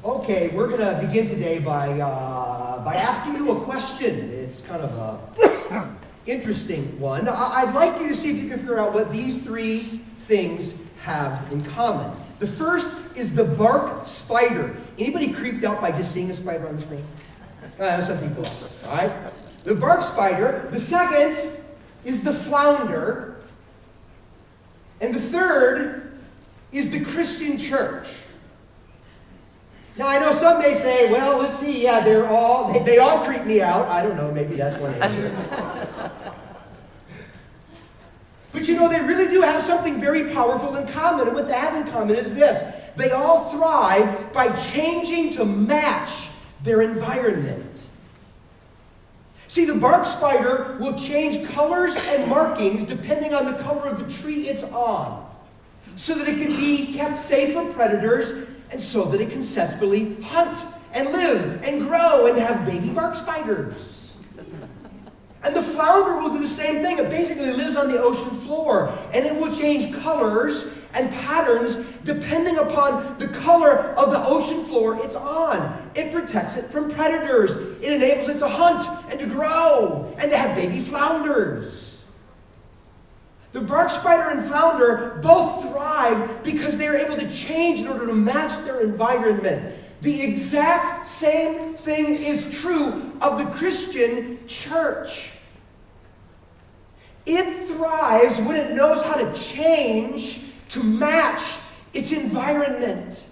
Okay, we're going to begin today by asking you a question. It's kind of a interesting one. I'd like you to see if you can figure out what these three things have in common. The first is the bark spider. Anybody creeped out by just seeing a spider on the screen? Some people are, all right? The bark spider. The second is the flounder. And the third is the Christian church. Now, I know some may say, well, let's see, yeah, they all creep me out. I don't know, maybe that's one answer. But you know, they really do have something very powerful in common. And what they have in common is this. They all thrive by changing to match their environment. See, the bark spider will change colors and markings depending on the color of the tree it's on, so that it can be kept safe from predators and so that it can successfully hunt and live and grow and have baby bark spiders. And the flounder will do the same thing. It basically lives on the ocean floor, and it will change colors and patterns depending upon the color of the ocean floor it's on. It protects it from predators. It enables it to hunt and to grow and to have baby flounders. The bark spider and flounder both thrive because they are able to change in order to match their environment. The exact same thing is true of the Christian church. It thrives when it knows how to change to match its environment.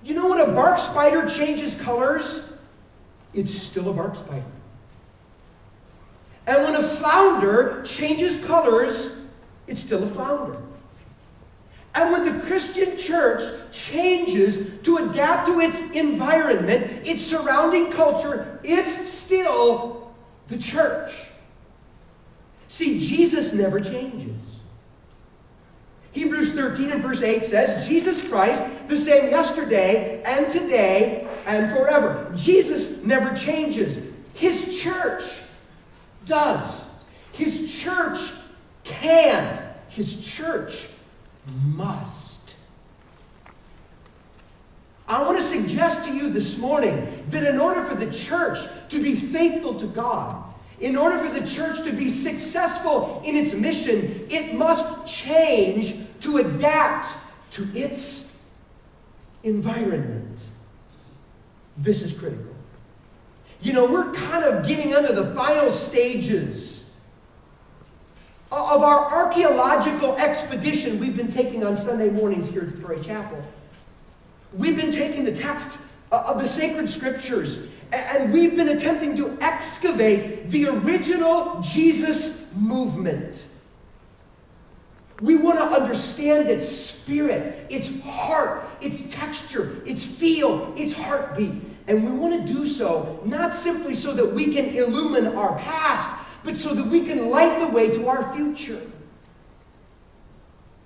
You know, when a bark spider changes colors, it's still a bark spider. And when a flounder changes colors, it's still a flounder. And when the Christian church changes to adapt to its environment, its surrounding culture, it's still the church. See, Jesus never changes. Hebrews 13 and verse 8 says, Jesus Christ, the same yesterday and today and forever. Jesus never changes. His church does. His church can. His church must. I want to suggest to you this morning that in order for the church to be faithful to God, in order for the church to be successful in its mission, it must change to adapt to its environment. This is critical. You know, we're kind of getting into the final stages of our archaeological expedition we've been taking on Sunday mornings here at Prairie Chapel. We've been taking the text of the sacred scriptures, and we've been attempting to excavate the original Jesus movement. We want to understand its spirit, its heart, its texture, its feel, its heartbeat. And we want to do so not simply so that we can illumine our past, but so that we can light the way to our future.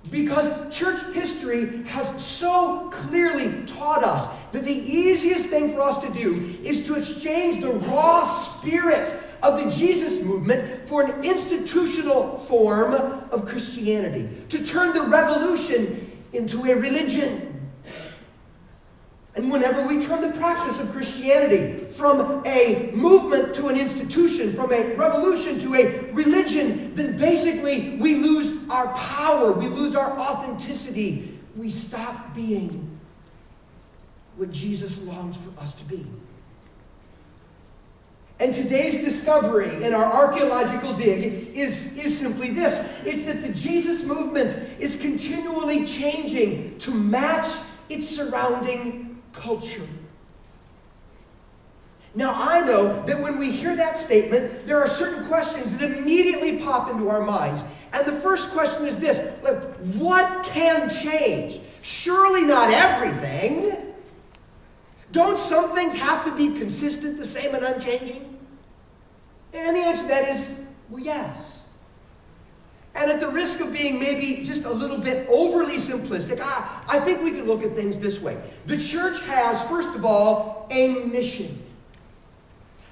Because church history has so clearly taught us that the easiest thing for us to do is to exchange the raw spirit of the Jesus movement for an institutional form of Christianity, to turn the revolution into a religion. And whenever we turn the practice of Christianity from a movement to an institution, from a revolution to a religion, then basically we lose our power, we lose our authenticity. We stop being what Jesus longs for us to be. And today's discovery in our archaeological dig is simply this. It's that the Jesus movement is continually changing to match its surrounding culture. Now, I know that when we hear that statement, there are certain questions that immediately pop into our minds. And the first question is this: what can change? Surely not everything. Don't some things have to be consistent, the same, and unchanging? And the answer to that is, well, yes. And at the risk of being maybe just a little bit overly simplistic, I think we can look at things this way. The church has, first of all, a mission.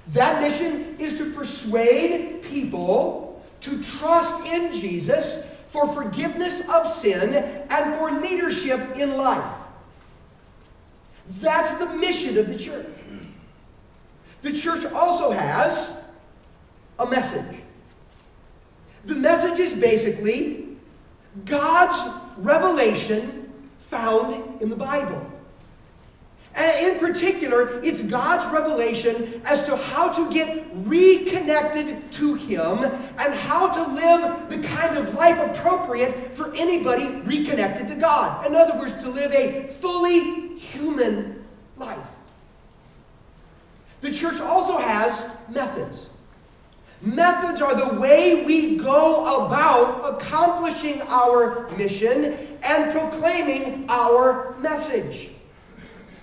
That mission is to persuade people to trust in Jesus for forgiveness of sin and for leadership in life. That's the mission of the church. The church also has a message. The message is basically God's revelation found in the Bible. And in particular, it's God's revelation as to how to get reconnected to Him and how to live the kind of life appropriate for anybody reconnected to God. In other words, to live a fully human life. The church also has methods. Methods are the way we go about accomplishing our mission and proclaiming our message.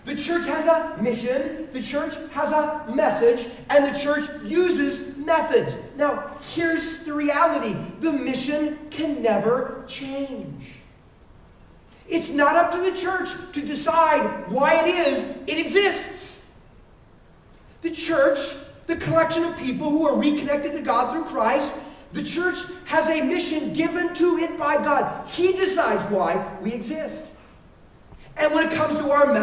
The church has a mission, the church has a message, and the church uses methods. Now, here's the reality. The mission can never change. It's not up to the church to decide why it is it exists. The church, the collection of people who are reconnected to God through Christ, the church has a mission given to it by God. He decides why we exist. And when it comes to our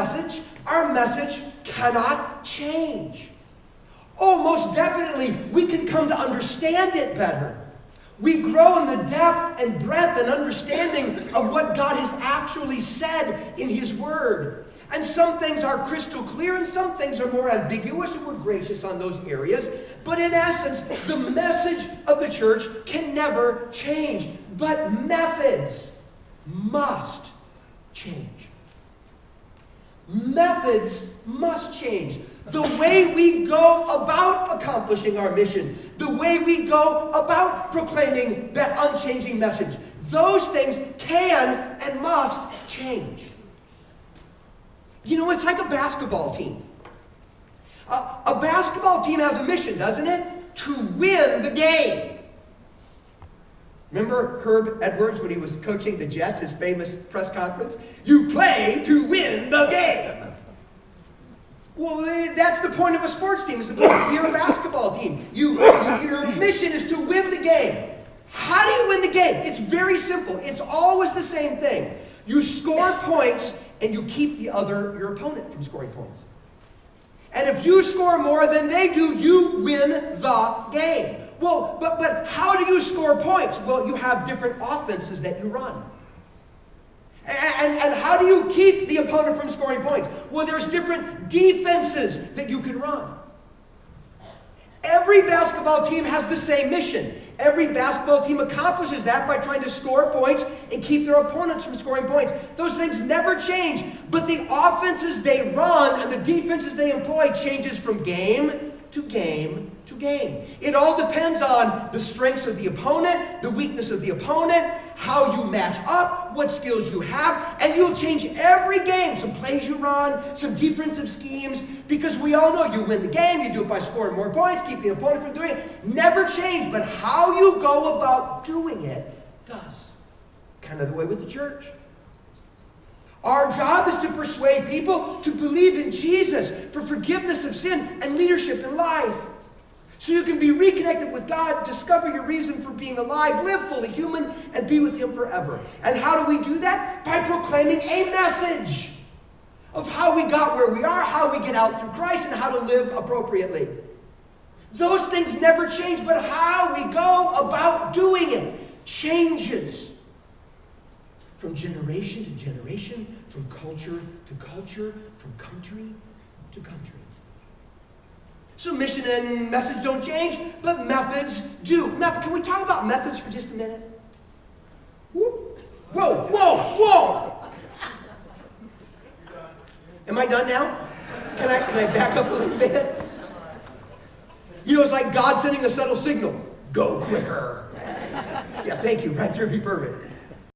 message cannot change. Oh, most definitely, we can come to understand it better. We grow in the depth and breadth and understanding of what God has actually said in His Word. And some things are crystal clear and some things are more ambiguous, and we're gracious on those areas. But in essence, the message of the church can never change. But methods must change. Methods must change. The way we go about accomplishing our mission, the way we go about proclaiming that unchanging message, those things can and must change. You know, it's like a basketball team. A basketball team has a mission, doesn't it? To win the game. Remember Herb Edwards when he was coaching the Jets, his famous press conference? You play to win the game. Well, that's the point of a sports team. It's the point of your basketball team. Your mission is to win the game. How do you win the game? It's very simple. It's always the same thing. You score points and you keep your opponent from scoring points. And if you score more than they do, you win the game. Well, but how do you score points? Well, you have different offenses that you run. And how do you keep the opponent from scoring points? Well, there's different defenses that you can run. Every basketball team has the same mission. Every basketball team accomplishes that by trying to score points and keep their opponents from scoring points. Those things never change, but the offenses they run and the defenses they employ changes from game to game to game. It all depends on the strengths of the opponent, the weakness of the opponent, how you match up, what skills you have, and you'll change every game. Some plays you run, some defensive schemes, because we all know you win the game, you do it by scoring more points, keep the opponent from doing it. Never change, but how you go about doing it does. Kind of the way with the church. Our job is to persuade people to believe in Jesus for forgiveness of sin and leadership in life. So you can be reconnected with God, discover your reason for being alive, live fully human, and be with Him forever. And how do we do that? By proclaiming a message of how we got where we are, how we get out through Christ, and how to live appropriately. Those things never change, but how we go about doing it changes. From generation to generation, from culture to culture, from country to country. So mission and message don't change, but methods do. Can we talk about methods for just a minute? Whoa, whoa! Am I done now? Can I back up a little bit? You know, it's like God sending a subtle signal. Go quicker. Yeah, thank you. Right there would be perfect.